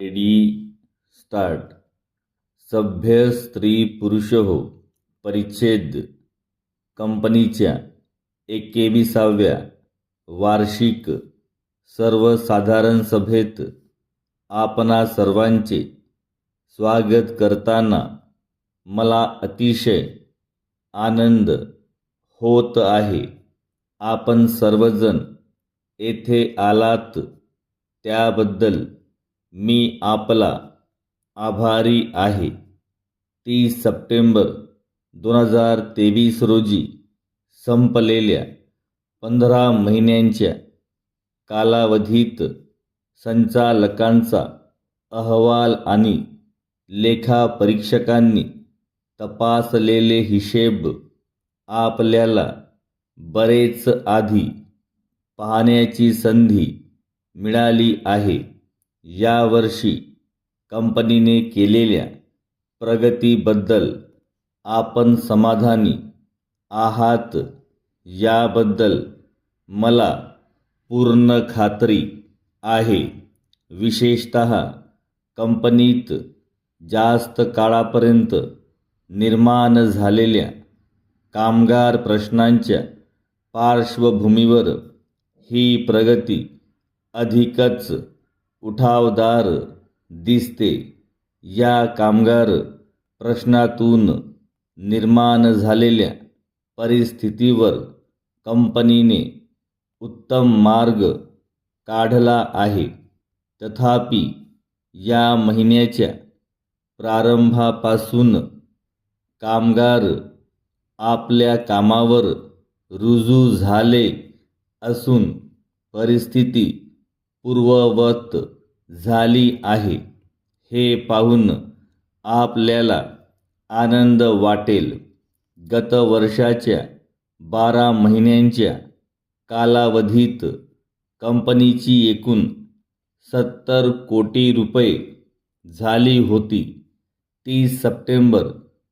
Ready start. सभ्य स्त्री पुरुष हो. परिच्छेद. कंपनीच्या 21व्या वार्षिक सर्वसाधारण सभेत आपणा सर्वांचे स्वागत करताना मला अतिशय आनंद होत आहे. आपण सर्वजण येथे आलात त्याबद्दल मी आपला आभारी आहे. 30 सप्टेंबर 2023 रोजी संपलेल्या 15 महिन्यांच्या कालावधीत संचालकांचा अहवाल आणि लेखापरीक्षकांनी तपासलेले हिशेब आपल्याला बरेच आधी पाहण्याची संधी मिळाली आहे. यावर्षी कंपनीने केलेल्या प्रगतीबद्दल आपण समाधानी आहात याबद्दल मला पूर्ण खात्री आहे. विशेषतः कंपनीत जास्त काळापर्यंत निर्माण झालेल्या कामगार प्रश्नांच्या पार्श्वभूमीवर ही प्रगती अधिकच उठावदार दिसते. या कामगार प्रश्नातून निर्माण झालेल्या परिस्थितीवर कंपनीने उत्तम मार्ग काढला आहे. तथापि या महिन्याच्या प्रारंभापासून कामगार आपल्या कामावर रुजू झाले असून परिस्थिती पूर्ववत झाली आहे. हे पाहून आपल्याला आनंद वाटेल. गत वर्षाच्या 12 महिन्यांच्या कालावधीत कंपनीची एकूण 70 कोटी रुपये झाली होती. 30 सप्टेंबर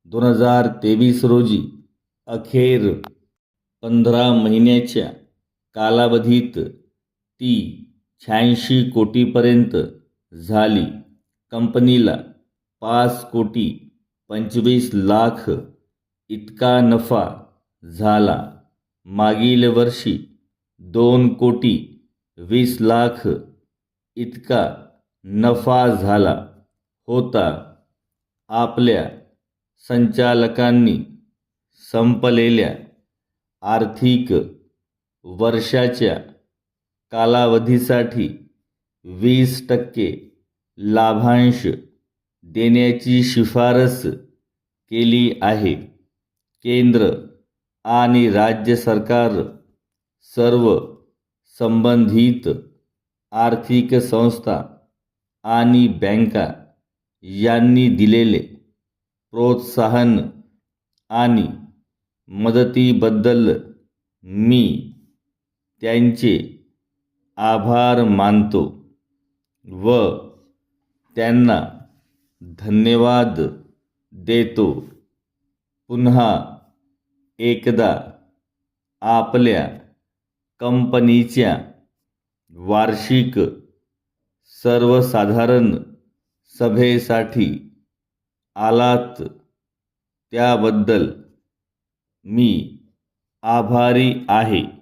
2023 रोजी अखेर 15 महिन्याच्या कालावधीत ती 86 कोटीपर्यंत झाली. कंपनीला 5 कोटी 25 लाख इतका नफा झाला. मागील वर्षी 2 कोटी 20 लाख इतका नफा झाला होता. आपल्या संचालकांनी संपलेल्या आर्थिक वर्षाच्या कालावधीसाठी 20% लाभांश देण्याची शिफारस केली आहे. केंद्र आणि राज्य सरकार, सर्व संबंधित आर्थिक संस्था आणि बँका यांनी दिलेले प्रोत्साहन आणि मदतीबद्दल मी त्यांचे आभार मानतो व त्यांना धन्यवाद देतो. पुन्हा एकदा आपल्या कंपनीच्या वार्षिक सर्वसाधारण सभेसाठी आलात त्याबद्दल मी आभारी आहे.